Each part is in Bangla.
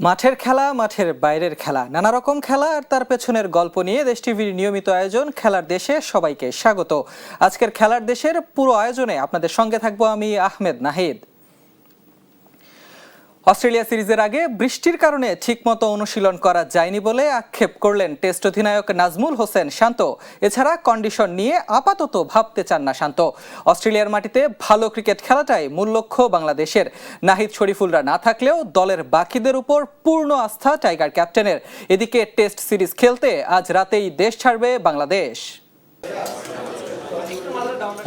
মাঠের খেলা, মাঠের বাইরের খেলা, নানা রকম খেলা আর তার পেছনের গল্প নিয়ে দেশ টিভির নিয়মিত আয়োজন খেলার দেশে সবাইকে স্বাগত। আজকের খেলার দেশের পুরো আয়োজনে আপনাদের সঙ্গে থাকবো আমি আহমেদ নাহিদ। অস্ট্রেলিয়া সিরিজের আগে বৃষ্টির কারণে ঠিকমতো অনুশীলন করা যায়নি বলে আক্ষেপ করলেন টেস্ট অধিনায়ক নাজমুল হোসেন শান্ত। এছাড়া কন্ডিশন নিয়ে আপাতত ভাবতে চান না শান্ত। অস্ট্রেলিয়ার মাটিতে ভালো ক্রিকেট খেলাটাই মূল লক্ষ্য বাংলাদেশের। নাহিদ শরীফুলরা না থাকলেও দলের বাকিদের উপর পূর্ণ আস্থা টাইগার ক্যাপ্টেনের। এদিকে টেস্ট সিরিজ খেলতে আজ রাতেই দেশ ছাড়বে বাংলাদেশ।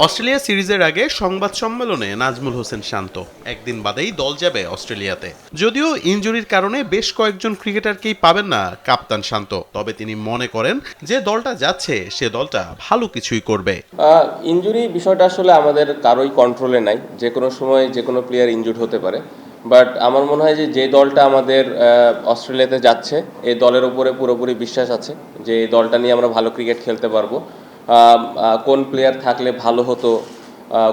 অস্ট্রেলিয়া সিরিজের আগে সংবাদ সম্মেলনে নাজমুল হোসেন শান্ত একদিন বাদেই দল যাবে অস্ট্রেলিয়াতে। যদিও ইনজুরির কারণে বেশ কয়েকজন ক্রিকেটারকেই পাবেন না কাপ্তান শান্ত, তবে তিনি মনে করেন যে দলটা যাচ্ছে সে দলটা ভালো কিছুই করবে। ইনজুরি বিষয়টা আসলে আমাদের কারোই কন্ট্রোলে নাই, যে কোনো সময় যে কোনো প্লেয়ার ইনজুর্ড হতে পারে। বাট আমার মনে হয় যে দলটা আমাদের অস্ট্রেলিয়াতে যাচ্ছে এই দলের উপরে পুরোপুরি বিশ্বাস আছে যে এই দলটা নিয়ে আমরা ভালো ক্রিকেট খেলতে পারবো। কোন প্লেয়ার থাকলে ভালো হতো,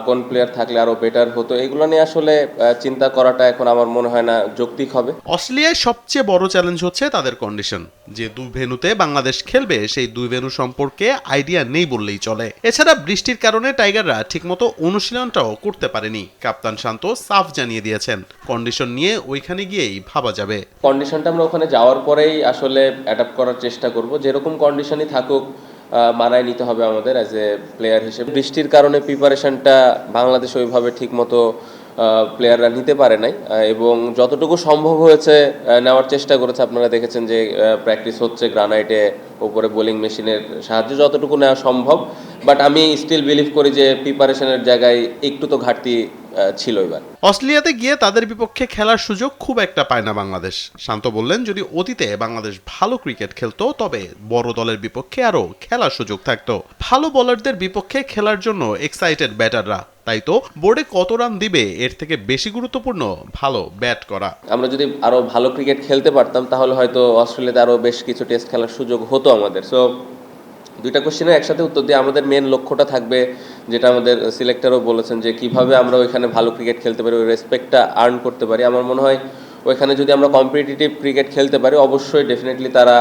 কোন প্লেয়ার থাকলে আরো বেটার হতো, এগুলো নিয়ে আসলে চিন্তা করাটা এখন আমার মনে হয় না যৌক্তিক হবে। অস্ট্রেলিয়ায় সবচেয়ে বড় চ্যালেঞ্জ হচ্ছে তাদের কন্ডিশন। যে দুই ভেন্যুতে বাংলাদেশ খেলবে সেই দুই ভেন্যু সম্পর্কে আইডিয়া নেই বললেই চলে। এছাড়া বৃষ্টির কারণে টাইগাররা ঠিকমতো অনুশীলনটাও করতে পারেনি। কাপ্তান শান্ত সাফ জানিয়ে দিয়েছেন কন্ডিশন নিয়ে ওইখানে গিয়েই ভাবা যাবে। কন্ডিশনটা আমরা ওখানে যাওয়ার পরেই আসলে অ্যাডাপ্ট করার চেষ্টা করব, যেরকম কন্ডিশনই থাকুক মানায় নিতে হবে আমাদের অ্যাজ এ প্লেয়ার হিসেবে। বৃষ্টির কারণে প্রিপারেশনটা বাংলাদেশ ওইভাবে ঠিকমতো প্লেয়াররা নিতে পারে নাই এবং যতটুকু সম্ভব হয়েছে নেওয়ার চেষ্টা করেছে। আপনারা দেখেছেন যে প্র্যাকটিস হচ্ছে গ্রানাইটে, ওপরে বোলিং মেশিনের সাহায্যে যতটুকু নেওয়া সম্ভব। বাট আমি স্টিল বিলিভ করি যে প্রিপারেশনের জায়গায় একটু তো ঘাটতি ছিল এবার। অস্ট্রেলিয়াতে গিয়ে তাদের বিপক্ষে খেলার সুযোগ খুব একটা পায় না বাংলাদেশ। শান্ত বললেন, যদি অতীতে বাংলাদেশ ভালো ক্রিকেট খেলতো তবে বড় দলের বিপক্ষে আরো খেলার সুযোগ থাকতো। ভালো বোলারদের বিপক্ষে খেলার জন্য এক্সাইটেড ব্যাটাররা, তাই তো বোর্ডে কত রান দিবে এর থেকে বেশি গুরুত্বপূর্ণ ভালো ব্যাট করা। আমরা যদি আরো ভালো ক্রিকেট খেলতে পারতাম তাহলে হয়তো অস্ট্রেলিয়াতে আরো বেশ কিছু টেস্ট খেলার সুযোগ হতো আমাদের। সো দুইটা কোশ্চেনের একসাথে উত্তর দিয়ে আমাদের মেন লক্ষ্যটা থাকবে, যেটা আমাদের সিলেক্টরও বলেছেন, যে কিভাবে আমরা ওইখানে ভালো ক্রিকেট খেলতে পারি, ওই রেসপেক্টটা আর্ন করতে পারি। আমার মনে হয় ওইখানে যদি আমরা কম্পিটিটিভ ক্রিকেট খেলতে পারি অবশ্যই ডেফিনেটলি তারা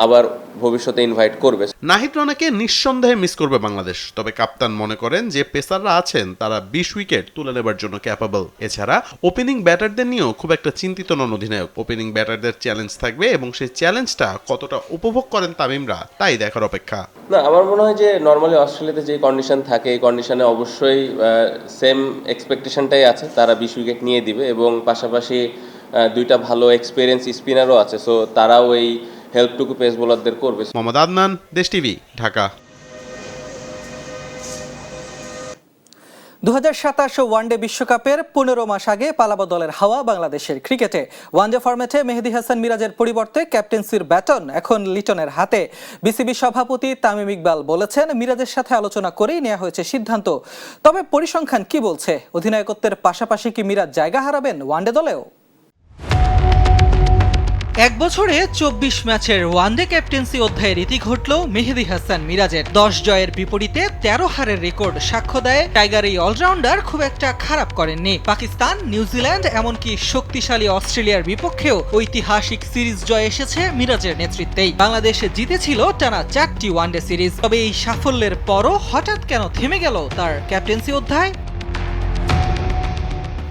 আবার ভবিষ্যতে ইনভাইট করবে। নাহিদ রানাকে নিঃসন্দেহে মিস করবে বাংলাদেশ, তবে কাপ্তান মনে করেন যে পেসাররা আছেন তারা 20 উইকেট তুলে নেবার জন্য ক্যাপাবল। এছাড়া ওপেনিং ব্যাটারদের নিয়েও খুব একটা চিন্তিত নন অধিনায়ক। ওপেনিং ব্যাটারদের চ্যালেঞ্জ থাকবে এবং সেই চ্যালেঞ্জটা কতটা উপভোগ করেন তামিমরা তাই দেখার অপেক্ষা। না, আমার মনে হয় যে নর্মালি অস্ট্রেলিয়াতে যে কন্ডিশন থাকে এই কন্ডিশনে অবশ্যই সেম এক্সপেকটেশনটাই আছে, তারা 20 উইকেট নিয়ে দিবে এবং পাশাপাশি দুইটা ভালো এক্সপিরিয়েন্স স্পিনারও আছে। সো তারাও এই হেল্পটুকু পেস বোলারদের করবে। মোহাম্মদ আদনান, দেশ টিভি, ঢাকা। 2027 ওয়ানডে বিশ্বকাপের 15 মাস আগে পালাবো দলের হাওয়া বাংলাদেশের ক্রিকেটে। ওয়ানডে ফরম্যাটে মেহেদী হাসান মিরাজের পরিবর্তে ক্যাপ্টেন্সির ব্যাটন এখন লিটনের হাতে। বিসিবি সভাপতি তামিম ইকবাল বলেছেন, মিরাজের সাথে আলোচনা করেই নেওয়া হয়েছে সিদ্ধান্ত। তবে পরিসংখ্যান কি বলছে? অধিনায়কত্বের পাশাপাশি কি মিরাজ জায়গা হারাবেন ওয়ানডে দলেও? এক বছরে 24 ম্যাচের ওয়ানডে ক্যাপ্টেন্সি অধ্যায়ের ইতি ঘটল মেহেদী হাসান মিরাজের। 10 জয়ের বিপরীতে 13 হারের রেকর্ড সাক্ষ্য দেয় টাইগার এই অলরাউন্ডার খুব একটা খারাপ করেননি। পাকিস্তান, নিউজিল্যান্ড এমনকি শক্তিশালী অস্ট্রেলিয়ার বিপক্ষেও ঐতিহাসিক সিরিজ জয় এসেছে মিরাজের নেতৃত্বেই। বাংলাদেশ জিতেছিল টানা 4টি ওয়ানডে সিরিজ। তবে এই সাফল্যের পরও হঠাৎ কেন থেমে গেল তার ক্যাপ্টেন্সি অধ্যায়?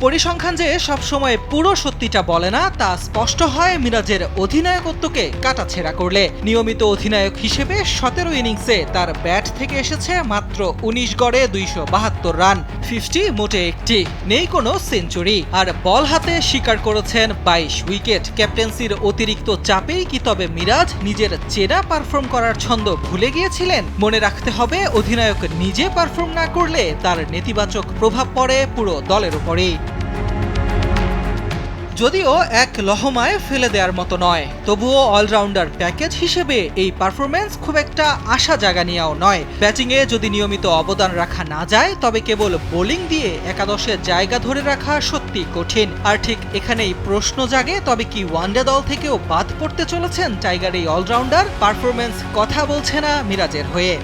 পরিসংখ্যান যে সবসময় পুরো সত্যিটা বলে না তা স্পষ্ট হয় মিরাজের অধিনায়কত্বকে কাটাছেঁড়া করলে। নিয়মিত অধিনায়ক হিসেবে 17 ইনিংসে তার ব্যাট থেকে এসেছে মাত্র 19 গড়ে 272 রান, 50 মোটে একটি, নেই কোনো সেঞ্চুরি। আর বল হাতে শিকার করেছেন 22 উইকেট। ক্যাপ্টেন্সির অতিরিক্ত চাপেই কি তবে মিরাজ নিজের চেনা পারফর্ম করার ছন্দ ভুলে গিয়েছিলেন? মনে রাখতে হবে, অধিনায়ক নিজে পারফর্ম না করলে তার নেতিবাচক প্রভাব পড়ে পুরো দলের উপরেই। যদিও এক লহমায় ফেলে দেওয়ার মতো নয়, তবুও অলরাউন্ডার প্যাকেজ হিসেবে এই পারফরম্যান্স খুব একটা আশা জাগানিয়াও নয়। ব্যাটিংয়ে যদি নিয়মিত অবদান রাখা না যায় তবে কেবল বোলিং দিয়ে একাদশে জায়গা ধরে রাখা সত্যি কঠিন। আর ঠিক এখানেই প্রশ্ন জাগে, তবে কি ওয়ানডে দল থেকেও বাদ পড়তে চলেছেন টাইগার এই অলরাউন্ডার? পারফরম্যান্স কথা বলছে না মিরাজের হয়ে।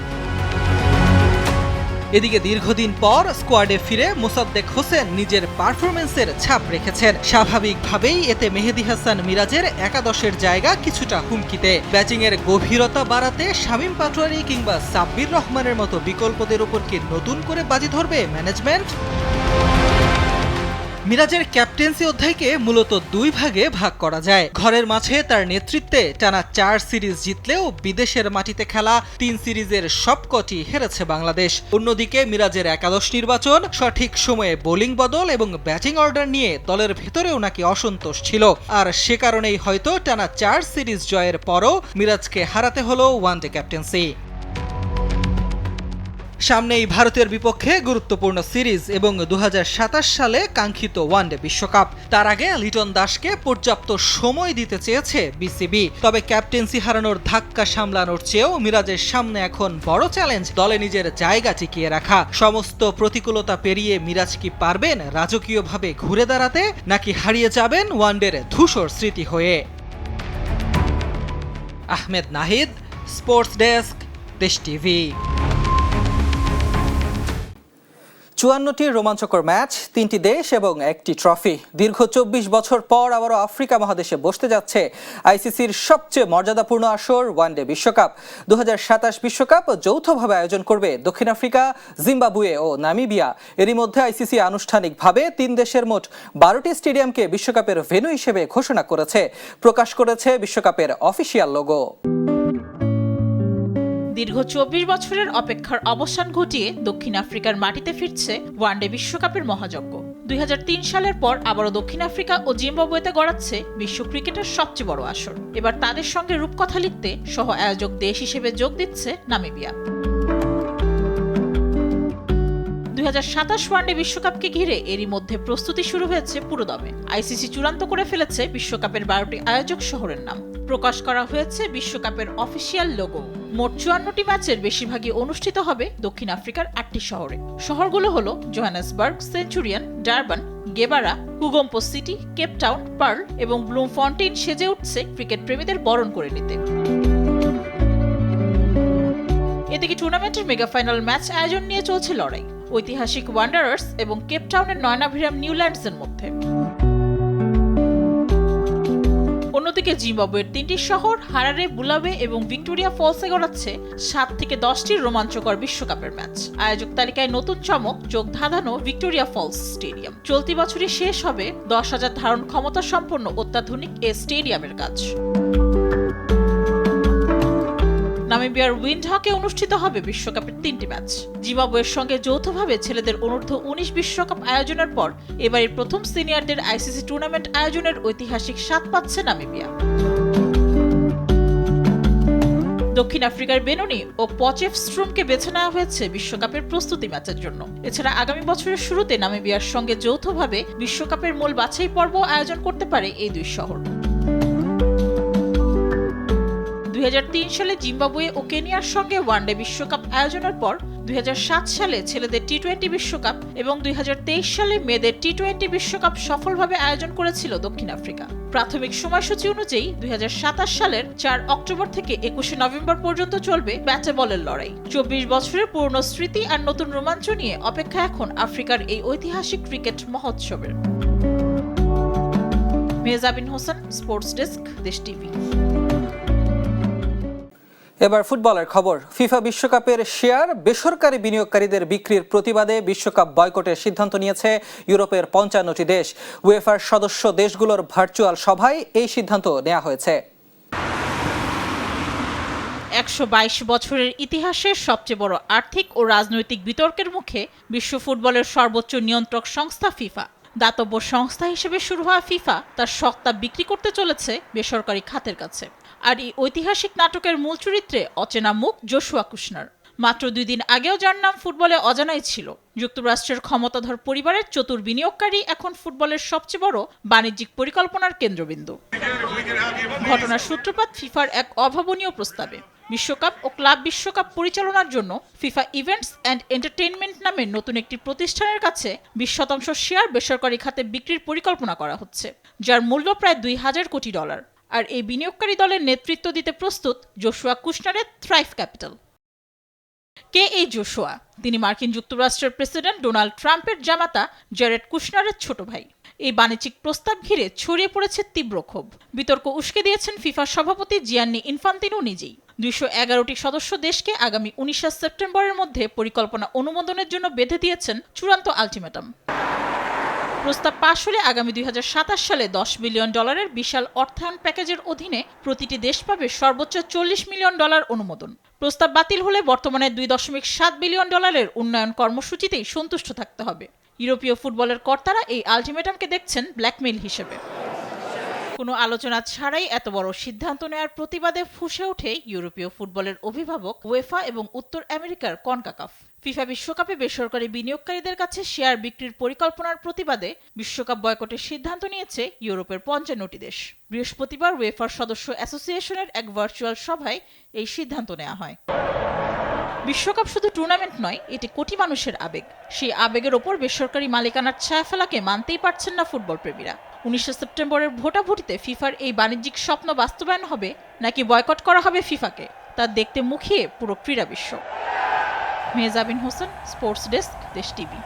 এদিকে দীর্ঘদিন পর স্কোয়াডে ফিরে মোসাদ্দেক হোসেন নিজের পারফরম্যান্সের ছাপ রেখেছেন। স্বাভাবিকভাবেই এতে মেহেদী হাসান মিরাজের একাদশের জায়গা কিছুটা হুমকিতে। ব্যাটিংয়ের গভীরতা বাড়াতে শামীম পাটোয়ারি কিংবা সাব্বির রহমানের মতো বিকল্পদের উপর কি নতুন করে বাজি ধরবে ম্যানেজমেন্ট? মিরাজের ক্যাপ্টেন্সি অধ্যায়কে মূলত দুই ভাগে ভাগ করা যায়। ঘরের মাঠে তার নেতৃত্বে টানা 4 সিরিজ জিতলেও বিদেশের মাটিতে খেলা 3 সিরিজের সবকটি হেরেছে বাংলাদেশ। অন্যদিকে মিরাজের একাদশ নির্বাচন, সঠিক সময়ে বোলিং বদল এবং ব্যাটিং অর্ডার নিয়ে দলের ভেতরেও নাকি অসন্তোষ ছিল। আর সে কারণেই হয়তো টানা 4 সিরিজ জয়ের পরও মিরাজকে হারাতে হলো ওয়ানডে ক্যাপ্টেন্সি। সামনেই ভারতের বিপক্ষে গুরুত্বপূর্ণ সিরিজ এবং 2027 সালে কাঙ্ক্ষিত ওয়ানডে বিশ্বকাপ। তার আগে লিটন দাসকে পর্যাপ্ত সময় দিতে চেয়েছে বিসিবি। তবে ক্যাপ্টেন্সি হারানোর ধাক্কা সামলানোর চেয়েও মিরাজের সামনে এখন বড় চ্যালেঞ্জ দলে নিজের জায়গা টিকিয়ে রাখা। সমস্ত প্রতিকূলতা পেরিয়ে মিরাজ কি পারবেন রাজকীয়ভাবে ঘুরে দাঁড়াতে, নাকি হারিয়ে যাবেন ওয়ানডের ধূসর স্মৃতি হয়ে? আহমেদ নাহিদ, স্পোর্টস ডেস্ক, দেশ টিভি। 54টি রোমাঞ্চকর ম্যাচ, 3টি দেশ এবং 1টি ট্রফি। দীর্ঘ 24 বছর পর আবারও আফ্রিকা মহাদেশে বসতে যাচ্ছে আইসিসির সবচেয়ে মর্যাদাপূর্ণ আসর ওয়ানডে বিশ্বকাপ। 2027 বিশ্বকাপ যৌথভাবে আয়োজন করবে দক্ষিণ আফ্রিকা, জিম্বাবুয়ে ও নামিবিয়া। এরই মধ্যে আইসিসি আনুষ্ঠানিকভাবে 3 দেশের মোট 12টি স্টেডিয়ামকে বিশ্বকাপের ভেন্যু হিসেবে ঘোষণা করেছে, প্রকাশ করেছে বিশ্বকাপের অফিসিয়াল লোগো। দীর্ঘ 24 বছরের অপেক্ষার অবসান ঘটিয়ে দক্ষিণ আফ্রিকার মাটিতে ফিরছে ওয়ানডে বিশ্বকাপের মহাযজ্ঞ। 2003 সালের পর আবারও দক্ষিণ আফ্রিকা ও জিম্বাবুয়েতে গড়াচ্ছে বিশ্ব ক্রিকেটের সবচেয়ে বড় আসর। এবার তাদের সঙ্গে রূপকথা লিখতে সহ আয়োজক দেশ হিসেবে যোগ দিচ্ছে নামিবিয়া। 2027 ওয়ানডে বিশ্বকাপকে ঘিরে এরই মধ্যে প্রস্তুতি শুরু হয়েছে পুরোদমে। আইসিসি চূড়ান্ত করে ফেলেছে বিশ্বকাপের 12টি আয়োজক শহরের নাম। প্রকাশ করা হয়েছে বিশ্বকাপের অফিসিয়াল লোগো। মোট 54টি ম্যাচের বেশিরভাগই অনুষ্ঠিত হবে দক্ষিণ আফ্রিকার 8টি শহরে। শহরগুলো হলো Johannesburg, Centurion, Durban, Gqeberha, KuGompo City, Cape Town, Paarl এবং ব্লুমফন্টেইন সেজে উঠছে ক্রিকেট প্রেমীদের বরণ করে নিতে। এদিকে টুর্নামেন্টের মেগা ফাইনাল ম্যাচ আয়োজন নিয়ে চলছে লড়াই ঐতিহাসিক ওয়ান্ডারার্স এবং কেপটাউনের নয়নাভিরাম নিউল্যান্ডসের মধ্যে। অন্যদিকে জিম্বাবুয়ের 3টি শহর হারারে, বুলাবে এবং ভিক্টোরিয়া ফলসে গড়াচ্ছে 7 থেকে 10টি রোমাঞ্চকর বিশ্বকাপের ম্যাচ। আয়োজক তালিকায় নতুন চমক, চোখ ধাঁধানো ভিক্টোরিয়া ফলস স্টেডিয়াম। চলতি বছরই শেষ হবে 10,000 ধারণ ক্ষমতা সম্পন্ন অত্যাধুনিক এ স্টেডিয়ামের কাজ। নামিবিয়ার উইন্ডহকে অনুষ্ঠিত হবে বিশ্বকাপের 3টি ম্যাচ। জিম্বাবুয়ের সঙ্গে যৌথভাবে ছেলেদের অনূর্ধ্ব 19 বিশ্বকাপ আয়োজনের পর এবারই প্রথম সিনিয়রদের আইসিসি টুর্নামেন্ট আয়োজনের ঐতিহাসিক স্বাদ পাচ্ছে নামিবিয়া। দক্ষিণ আফ্রিকার বেনোনি ও পচেফস্ট্রুমকে বেছে নেওয়া হয়েছে বিশ্বকাপের প্রস্তুতি ম্যাচের জন্য। এছাড়া আগামী বছরের শুরুতে নামিবিয়ার সঙ্গে যৌথভাবে বিশ্বকাপের মূল বাছাই পর্ব আয়োজন করতে পারে এই দুই শহর। 2003 সালে জিম্বাবুয়ে ও কেনিয়ার সঙ্গে ওয়ানডে বিশ্বকাপ আয়োজনের পর 2007 সালে ছেলেদের টি-20 বিশ্বকাপ এবং 2023 সালে মেয়েদের টি-20 বিশ্বকাপ সফলভাবে আয়োজন করেছিল দক্ষিণ আফ্রিকা। প্রাথমিক সময়সূচি অনুযায়ী 2027 সালের 4 অক্টোবর থেকে 21 নভেম্বর পর্যন্ত চলবে ব্যাটে বলের লড়াই। 24 বছরের পুরনো স্মৃতি আর নতুন রোমাঞ্চ নিয়ে অপেক্ষা এখন আফ্রিকার এই ঐতিহাসিক ক্রিকেট মহোৎসবের। মেহজাবিন হোসেন, স্পোর্টস ডেস্ক, দেশ টিভি। এবার ফুটবলের খবর। ফিফা বিশ্বকাপের শেয়ার বেসরকারি বিনিয়োগকারীদের বিক্রির প্রতিবাদে বিশ্বকাপ বয়কটের সিদ্ধান্ত নিয়েছে ইউরোপের 55টি দেশ। উয়েফার সদস্য দেশগুলোর ভার্চুয়াল সভায় এই সিদ্ধান্ত নেওয়া হয়েছে। 122 বছরের ইতিহাসের সবচেয়ে বড় আর্থিক ও রাজনৈতিক বিতর্কের মুখে বিশ্ব ফুটবলের সর্বোচ্চ নিয়ন্ত্রক সংস্থা ফিফা, দাতব্য সংস্থা হিসেবে শুরু হওয়া ফিফা তার সত্তা বিক্রি করতে চলেছে বেসরকারি খাতের কাছে। আর এই ঐতিহাসিক নাটকের মূল চরিত্রে অচেনা মুখ জোশুয়া কুশনার। মাত্র 2 দিন আগেও যার নাম ফুটবলে অজানাই ছিল। যুক্তরাষ্ট্রের ক্ষমতাধর পরিবারের চতুর বিনিয়োগকারী এখন ফুটবলের সবচেয়ে বড় বাণিজ্যিক পরিকল্পনার কেন্দ্রবিন্দু। ঘটনার সূত্রপাত ফিফার এক অভাবনীয় প্রস্তাবে। বিশ্বকাপ ও ক্লাব বিশ্বকাপ পরিচালনার জন্য ফিফা ইভেন্টস অ্যান্ড এন্টারটেইনমেন্ট নামের নতুন একটি প্রতিষ্ঠানের কাছে 20% শেয়ার বেসরকারি খাতে বিক্রির পরিকল্পনা করা হচ্ছে, যার মূল্য প্রায় $2,000 কোটি। আর এই বিনিয়োগকারী দলের নেতৃত্ব দিতে প্রস্তুত জোশুয়া কুশনারের থ্রাইভ ক্যাপিটাল। কে এই জোশুয়া? তিনি মার্কিন যুক্তরাষ্ট্রের প্রেসিডেন্ট ডোনাল্ড ট্রাম্পের জামাতা জেরেড কুশনারের ছোট ভাই। এই বাণিজ্যিক প্রস্তাব ঘিরে ছড়িয়ে পড়েছে তীব্র ক্ষোভ। বিতর্ক উস্কে দিয়েছেন ফিফা সভাপতি জিয়ান্নি ইনফান্তিনো নিজেই। 211টি সদস্য দেশকে আগামী 19 সেপ্টেম্বরের মধ্যে পরিকল্পনা অনুমোদনের জন্য বেঁধে দিয়েছেন চূড়ান্ত আলটিমেটাম। প্রস্তাব পাশ হলে আগামী 2027 সালে $10 বিলিয়ন বিশাল অর্থায়ন প্যাকেজের অধীনে প্রতিটি দেশ পাবে সর্বোচ্চ $40 মিলিয়ন অনুমোদন। প্রস্তাব বাতিল হলে বর্তমানে $2.7 বিলিয়ন উন্নয়ন কর্মসূচিতেই সন্তুষ্ট থাকতে হবে। ইউরোপীয় ফুটবলের কর্তারা এই আলটিমেটামকে দেখছেন ব্ল্যাকমেইল হিসেবে। কোনো আলোচনা ছাড়াই এত বড় সিদ্ধান্ত নেওয়ার প্রতিবাদে ফুঁসে ওঠে ইউরোপীয় ফুটবলের অভিভাবক ওয়েফা এবং উত্তর আমেরিকার কনকাকাফ। ফিফা বিশ্বকাপে বেসরকারি বিনিয়োগকারীদের কাছে শেয়ার বিক্রির পরিকল্পনার প্রতিবাদে বিশ্বকাপ বয়কটের সিদ্ধান্ত নিয়েছে ইউরোপের 55টি দেশ। বৃহস্পতিবার ওয়েফার সদস্য অ্যাসোসিয়েশনের এক ভার্চুয়াল সভায় এই সিদ্ধান্ত নেওয়া হয়। বিশ্বকাপ শুধু টুর্নামেন্ট নয়, এটি কোটি মানুষের আবেগ। সেই আবেগের ওপর বেসরকারি মালিকানার ছায়াফেলাকে মানতেই পারছেন না ফুটবল প্রেমীরা। 19 সেপ্টেম্বরের ভোটাভুটিতে ফিফার এই বাণিজ্যিক স্বপ্ন বাস্তবায়ন হবে নাকি বয়কট করা হবে ফিফাকে, তা দেখতে মুখিয়ে পুরো ক্রীড়া বিশ্ব। মেহজাবিন হোসেন, স্পোর্টস ডেস্ক, দেশ টিভি।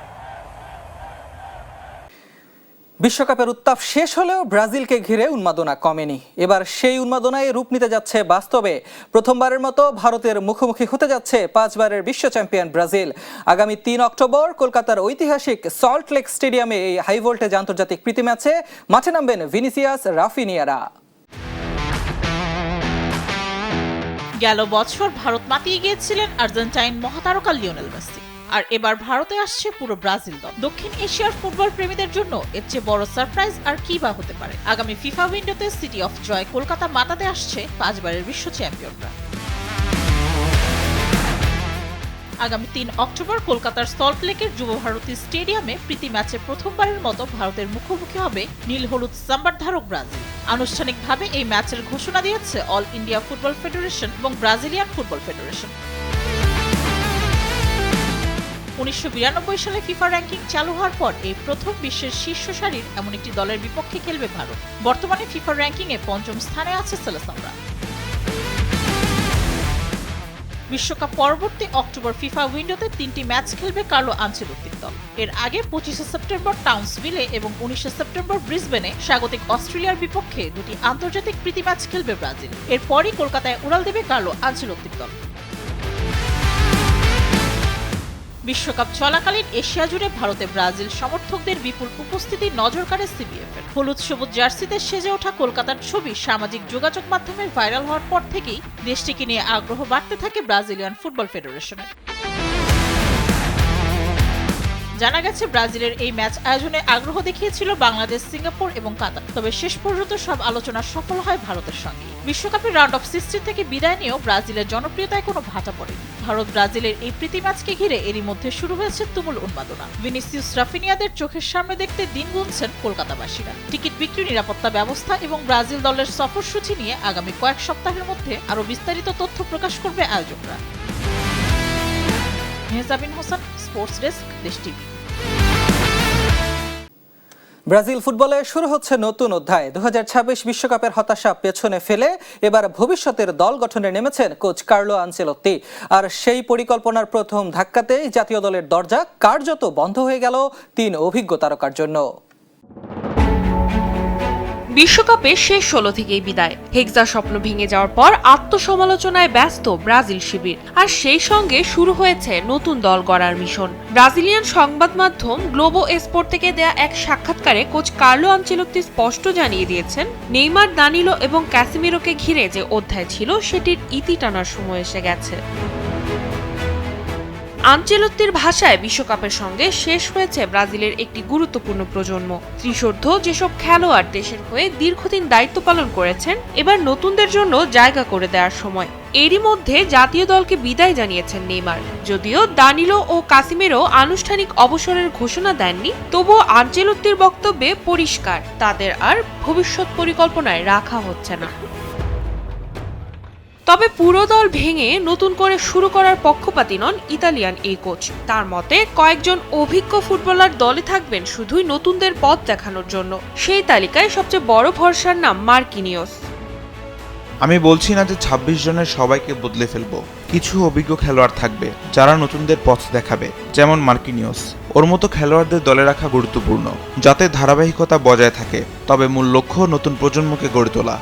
বিশ্বকাপের উত্তাপ শেষ হলেও ব্রাজিলকে ঘিরে উন্মাদনা কমেনি। এবার সেই উন্মাদনায় রূপ নিতে যাচ্ছে বাস্তবে। প্রথমবারের মতো ভারতের মুখোমুখি হতে যাচ্ছে 5 বারের বিশ্ব চ্যাম্পিয়ন ব্রাজিল। আগামী 3 অক্টোবর কলকাতার ঐতিহাসিক সল্ট লেক স্টেডিয়ামে এই হাই ভোল্টেজ আন্তর্জাতিক প্রীতি ম্যাচে মাঠে নামবেন ভিনিসিয়াস, রাফিনিয়ারা। গেল বছর ভারত মাতিয়ে গিয়েছিলেন আর্জেন্টাইন মহাতারকা লিওনেল মেসি। আর এবার ভারতে আসছে পুরো ব্রাজিল দল। দক্ষিণ এশিয়ার ফুটবল প্রেমীদের জন্য এর চেয়ে বড় সারপ্রাইজ আর কি বা হতে পারে। আগামী ফিফা উইন্ডোতে সিটি অফ জয় কলকাতা মাতাতে আসছে 5 বারের বিশ্ব চ্যাম্পিয়নরা। আগামী 3 অক্টোবর কলকাতার সল্ট লেকের যুব ভারতী স্টেডিয়ামে প্রীতি ম্যাচে প্রথমবারের মতো ভারতের মুখোমুখি হবে নীল হলুদ সাম্বার ধারক ব্রাজিল। আনুষ্ঠানিকভাবে এই ম্যাচের ঘোষণা দিয়েছে অল ইন্ডিয়া ফুটবল ফেডারেশন এবং ব্রাজিলিয়ান ফুটবল ফেডারেশন। 1992 সালে ফিফা র্যাঙ্কিং চালু হওয়ার পর এই প্রথম বিশ্বের শীর্ষ সারির এমন একটি দলের বিপক্ষে খেলবে ভারত। বর্তমানে ফিফা র্যাঙ্কিংয়ে 5ম স্থানে আছে সেলেসাওরা। বিশ্বকাপ পরবর্তী অক্টোবর ফিফা উইন্ডোতে 3টি ম্যাচ খেলবে কার্লো আনচেলত্তির দল। এর আগে 25 সেপ্টেম্বর টাউন্সভিলে এবং 19 সেপ্টেম্বর ব্রিসবেনে স্বাগতিক অস্ট্রেলিয়ার বিপক্ষে 2টি আন্তর্জাতিক প্রীতি ম্যাচ খেলবে ব্রাজিল। এরপরই কলকাতায় উড়াল দেবে কার্লো আনচেলত্তির দল। বিশ্বকাপ চলাকালীন এশিয়া জুড়ে ভারতে ব্রাজিল সমর্থকদের বিপুল উপস্থিতি নজর কাড়ে সিবিএফের। হলুদ সবুজ জার্সিতে সেজে ওঠা কলকাতার ছবি সামাজিক যোগাযোগ মাধ্যমে ভাইরাল হওয়ার পর থেকেই দেশটিকে নিয়ে আগ্রহ বাড়তে থাকে ব্রাজিলিয়ান ফুটবল ফেডারেশনের। জানা গেছে ব্রাজিলের এই ম্যাচ আয়োজনে আগ্রহ দেখিয়েছিল বাংলাদেশ, সিঙ্গাপুর এবং কাতার। তবে শেষ পর্যন্ত সব আলোচনা সফল হয় ভারতের সঙ্গে। বিশ্বকাপের রাউন্ড অফ 16 থেকে বিদায় নিয়েও ব্রাজিলের জনপ্রিয়তায় কোনো ভাটা পড়েনি। ভারত ব্রাজিলের এই প্রীতি ম্যাচকে ঘিরে এরই মধ্যে শুরু হয়েছে তুমুল উন্মাদনা। ভিনিসিয়াস, রাফিনিয়াদের চোখের সামনে দেখতে দিন গুনছেন কলকাতাবাসীরা। টিকিট বিক্রি, নিরাপত্তা ব্যবস্থা এবং ব্রাজিল দলের সফরসূচি নিয়ে আগামী কয়েক সপ্তাহের মধ্যে আরও বিস্তারিত তথ্য প্রকাশ করবে আয়োজকরা। মেহজাবিন হোসেন, স্পোর্টস ডেস্ক, দেশ টিভি। ব্রাজিল ফুটবলে শুরু হচ্ছে নতুন অধ্যায়। 2026 বিশ্বকাপের হতাশা পেছনে ফেলে এবার ভবিষ্যতের দল গঠনে নেমেছেন কোচ কার্লো আনচেলত্তি। আর সেই পরিকল্পনার প্রথম ধাক্কাতেই জাতীয় দলের দরজা কার্যত বন্ধ হয়ে গেল 3 অভিজ্ঞ তারকার জন্য। বিশ্বকাপে শেষ 16 থেকেই বিদায়। হেক্সা স্বপ্ন ভেঙে যাওয়ার পর আত্মসমালোচনায় ব্যস্ত ব্রাজিল শিবির। আর সেই সঙ্গে শুরু হয়েছে নতুন দল গড়ার মিশন। ব্রাজিলিয়ান সংবাদ মাধ্যম গ্লোবো এসপোর্ট থেকে দেয়া এক সাক্ষাৎকারে কোচ কার্লো আনচেলত্তি স্পষ্ট জানিয়ে দিয়েছেন, নেইমার, দানিলো এবং ক্যাসিমিরোকে ঘিরে যে অধ্যায় ছিল সেটির ইতি টানার সময় এসে গেছে। আনচেলত্তির ভাষায় বিশ্বকাপের সঙ্গে শেষ হয়েছে ব্রাজিলের একটি গুরুত্বপূর্ণ প্রজন্ম। ত্রিশোর্ধ্ব যেসব খেলোয়াড় দেশের হয়ে দীর্ঘদিন দায়িত্ব পালন করেছেন, এবার নতুনদের জন্য জায়গা করে দেওয়ার সময়। এরই মধ্যে জাতীয় দলকে বিদায় জানিয়েছেন নেইমার। যদিও দানিলো ও কাসিমেরো আনুষ্ঠানিক অবসরের ঘোষণা দেননি, তবুও আনচেলত্তির বক্তব্যে পরিষ্কার তাদের আর ভবিষ্যৎ পরিকল্পনায় রাখা হচ্ছে না। তবে পুরো দল ভেঙে নতুন করে শুরু করার পক্ষপাতী নন ইতালিয়ান এই কোচ। তার মতে কয়েকজন অভিজ্ঞ ফুটবলার দলে থাকবেন শুধুই নতুনদের পথ দেখানোর জন্য। সেই তালিকায় সবচেয়ে বড় ভরসার নাম মার্কিনিওস। আমি বলছি না যে 26 জনের সবাইকে বদলে ফেলবো, কিছু অভিজ্ঞ খেলোয়াড় থাকবে যারা নতুনদের পথ দেখাবে, যেমন মার্কিনিওস। ওর মতো খেলোয়াড়দের দলে রাখা গুরুত্বপূর্ণ, যাতে ধারাবাহিকতা বজায় থাকে। তবে মূল লক্ষ্য নতুন প্রজন্মকে গড়ে তোলা।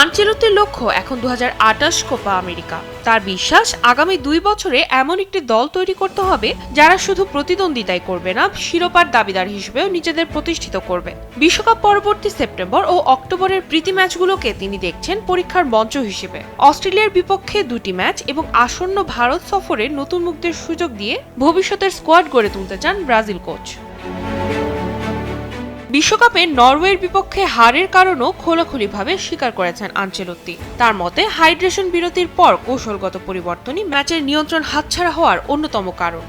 আনচেলত্তির লক্ষ্য এখন 2028 কোপা আমেরিকা। তার বিশ্বাস আগামী 2 বছরে এমন একটি দল তৈরি করতে হবে যারা শুধু প্রতিদ্বন্দ্বিতাই করবে না, শিরোপার দাবিদার হিসেবেও নিজেদের প্রতিষ্ঠিত করবে। বিশ্বকাপ পরবর্তী সেপ্টেম্বর ও অক্টোবরের প্রীতি ম্যাচগুলোকে তিনি দেখছেন পরীক্ষার মঞ্চ হিসেবে। অস্ট্রেলিয়ার বিপক্ষে 2টি ম্যাচ এবং আসন্ন ভারত সফরে নতুন মুখদের সুযোগ দিয়ে ভবিষ্যতের স্কোয়াড গড়ে তুলতে চান ব্রাজিল কোচ। বিশ্বকাপে নরওয়ের বিপক্ষে হারের কারণও খোলাখুলিভাবে স্বীকার করেছেন আনচেলত্তি। তার মতে হাইড্রেশন বিরতির পর কৌশলগত পরিবর্তনই ম্যাচের নিয়ন্ত্রণ হাতছাড়া হওয়ার অন্যতম কারণ।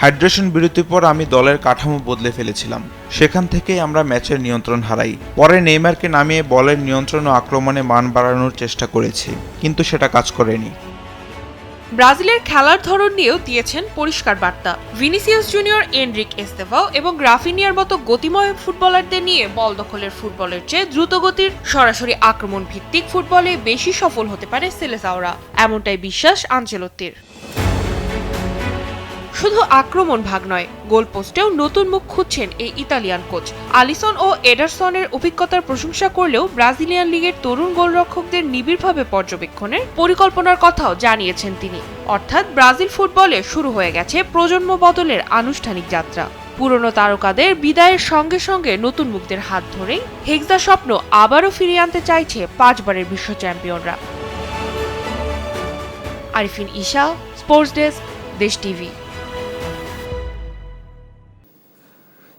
হাইড্রেশন বিরতির পর আমি দলের কাঠামো বদলে ফেলেছিলাম। সেখান থেকেই আমরা ম্যাচের নিয়ন্ত্রণ হারাই। পরে নেইমারকে নামিয়ে বলের নিয়ন্ত্রণ ও আক্রমণে মান বাড়ানোর চেষ্টা করেছি, কিন্তু সেটা কাজ করেনি। ব্রাজিলের খেলার ধরন নিয়েও দিয়েছেন পরিষ্কার বার্তা। ভিনিসিয়াস জুনিয়র, এনরিক এস্তেভাও এবং রাফিনিয়ার মতো গতিময় ফুটবলারদের নিয়ে বল দখলের ফুটবলের চেয়ে দ্রুতগতির সরাসরি আক্রমণ ভিত্তিক ফুটবলে বেশি সফল হতে পারে সেলেসাওরা, এমনটাই বিশ্বাস আনচেলত্তির। শুধু আক্রমণ ভাগ নয়, গোল পোস্টেও নতুন মুখ খুঁজছেন এই ইতালিয়ান কোচ। আলিসন ও এডারসনের অভিজ্ঞতার প্রশংসা করলেও ব্রাজিলিয়ান লিগের তরুণ গোলরক্ষকদের নিবিড়ভাবে পর্যবেক্ষণের পরিকল্পনার কথাও জানিয়েছেন তিনি। অর্থাৎ ব্রাজিল ফুটবলে শুরু হয়ে গেছে প্রজন্ম বদলের আনুষ্ঠানিক যাত্রা। পুরনো তারকাদের বিদায়ের সঙ্গে সঙ্গে নতুন মুখদের হাত ধরেই হেক্সা স্বপ্ন আবারও ফিরিয়ে আনতে চাইছে 5 বারের বিশ্ব চ্যাম্পিয়নরা। আরিফিন ঈশা, স্পোর্টস ডেস্ক, দেশ টিভি।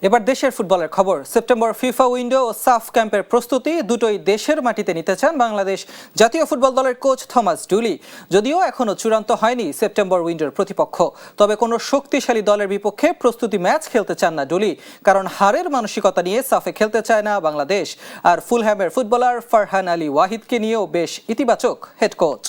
এবার দেশের ফুটবলের খবর। সেপ্টেম্বর ফিফা উইন্ডো ও সাফ ক্যাম্পের প্রস্তুতি দুটোই দেশের মাটিতে নিতে চান বাংলাদেশ জাতীয় ফুটবল দলের কোচ থমাস ডুলি। যদিও এখনো চূড়ান্ত হয়নি সেপ্টেম্বর উইন্ডোর প্রতিপক্ষ, তবে কোনো শক্তিশালী দলের বিপক্ষে প্রস্তুতি ম্যাচ খেলতে চান না ডুলি, কারণ হারের মানসিকতা নিয়ে সাফে খেলতে চায় না বাংলাদেশ। আর ফুলহ্যামের ফুটবলার ফারহান আলী ওয়াহিদকে নিয়েও বেশ ইতিবাচক হেড কোচ।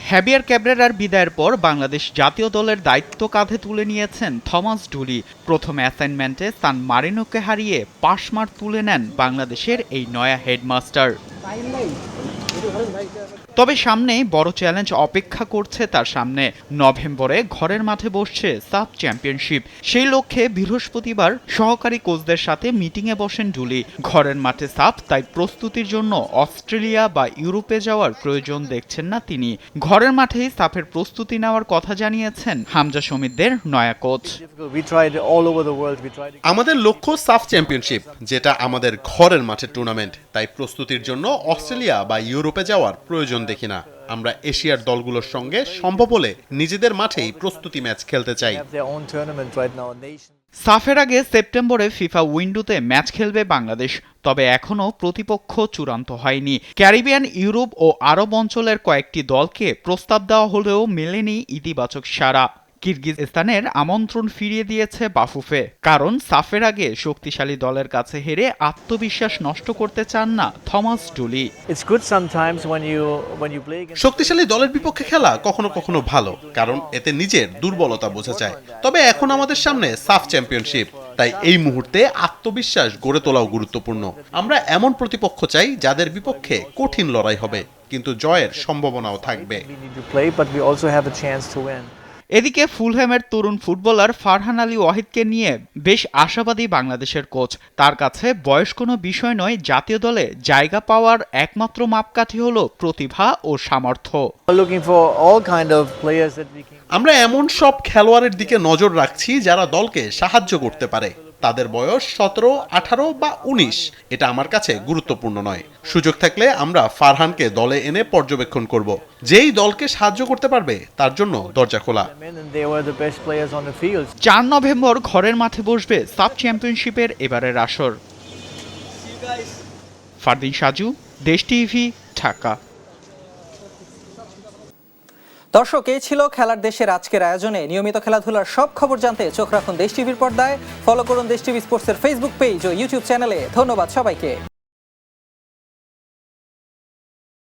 হ্যাবিয়ার ক্যাব্রেরার বিদায়ের পর বাংলাদেশ জাতীয় দলের দায়িত্ব কাঁধে তুলে নিয়েছেন থমাস ডুলি। প্রথম অ্যাসাইনমেন্টে সান মারিনোকে হারিয়ে পাশমার তুলে নেন বাংলাদেশের এই নয়া হেডমাস্টার। তবে সামনে বড় চ্যালেঞ্জ অপেক্ষা করছে তার সামনে। নভেম্বরে ঘরের মাঠে বসছে সাফ চ্যাম্পিয়নশিপ। সেই লক্ষ্যে বৃহস্পতিবার সহকারী কোচদের সাথে মিটিংয়ে বসেন ডুলি। ঘরের মাঠে সাফ, তাই প্রস্তুতির জন্য অস্ট্রেলিয়া বা ইউরোপে যাওয়ার প্রয়োজন দেখছেন না তিনি। ঘরের মাঠেই সাফের প্রস্তুতি নেওয়ার কথা জানিয়েছেন হামজা সমিতদের নয়া কোচ। আমাদের লক্ষ্য সাফ চ্যাম্পিয়নশিপ, যেটা আমাদের ঘরের মাঠের টুর্নামেন্ট। তাই প্রস্তুতির জন্য অস্ট্রেলিয়া বা ইউরোপে যাওয়ার প্রয়োজন দেখি না। আমরা এশিয়ার দলগুলোর সঙ্গে সম্ভব হলে নিজেদের মাঠেই প্রস্তুতি ম্যাচ খেলতে চাই। সাফের আগে সেপ্টেম্বরে ফিফা উইন্ডোতে ম্যাচ খেলবে বাংলাদেশ, তবে এখনও প্রতিপক্ষ চূড়ান্ত হয়নি। ক্যারিবিয়ান, ইউরোপ ও আরব অঞ্চলের কয়েকটি দলকে প্রস্তাব দেওয়া হলেও মেলেনি ইতিবাচক সাড়া। কিরগিজস্তানের আমন্ত্রণ ফিরিয়ে দিয়েছে বাফুফে, কারণ সাফের আগে শক্তিশালী দলের কাছে হেরে আত্মবিশ্বাস নষ্ট করতে চান না থমাস ডুলি। শক্তিশালী দলের বিপক্ষে খেলা কখনো কখনো ভালো, কারণ এতে নিজের দুর্বলতা বোঝা যায়। তবে এখন আমাদের সামনে সাফ চ্যাম্পিয়নশিপ, তাই এই মুহূর্তে আত্মবিশ্বাস গড়ে তোলাও গুরুত্বপূর্ণ। আমরা এমন প্রতিপক্ষ চাই যাদের বিপক্ষে কঠিন লড়াই হবে, কিন্তু জয়ের সম্ভাবনাও থাকবে। এদিকে ফুলহ্যামের তরুণ ফুটবলার ফারহান আলী ওয়াহিদকে নিয়ে বেশ আশাবাদী বাংলাদেশের কোচ। তার কাছে বয়স কোনো বিষয় নয়, জাতীয় দলে জায়গা পাওয়ার একমাত্র মাপকাঠি হলো প্রতিভা ও সামর্থ্য। আমরা এমন সব খেলোয়াড়ের দিকে নজর রাখছি যারা দলকে সাহায্য করতে পারে। তাদের বয়স 17, 18 বা 19 এটা আমার কাছে গুরুত্বপূর্ণ নয়। সুযোগ থাকলে আমরা ফারহানকে দলে এনে পর্যবেক্ষণ করব। যেই দলকে সাহায্য করতে পারবে তার জন্য দরজা খোলা। 4 নভেম্বর ঘরের মাঠে বসবে সাফ চ্যাম্পিয়নশিপের এবারের আসর। ফারদিন সাজু, দেশ টিভি, ঢাকা। দর্শক, এই ছিল খেলার দেশের আজকের আয়োজনে। নিয়মিত খেলাধুলার সব খবর জানতে চোখ রাখুন দেশ টিভির পর্দায়। ফলো করুন দেশ টিভি স্পোর্টসের ফেসবুক পেজ ও ইউটিউব চ্যানেলে। ধন্যবাদ সবাইকে।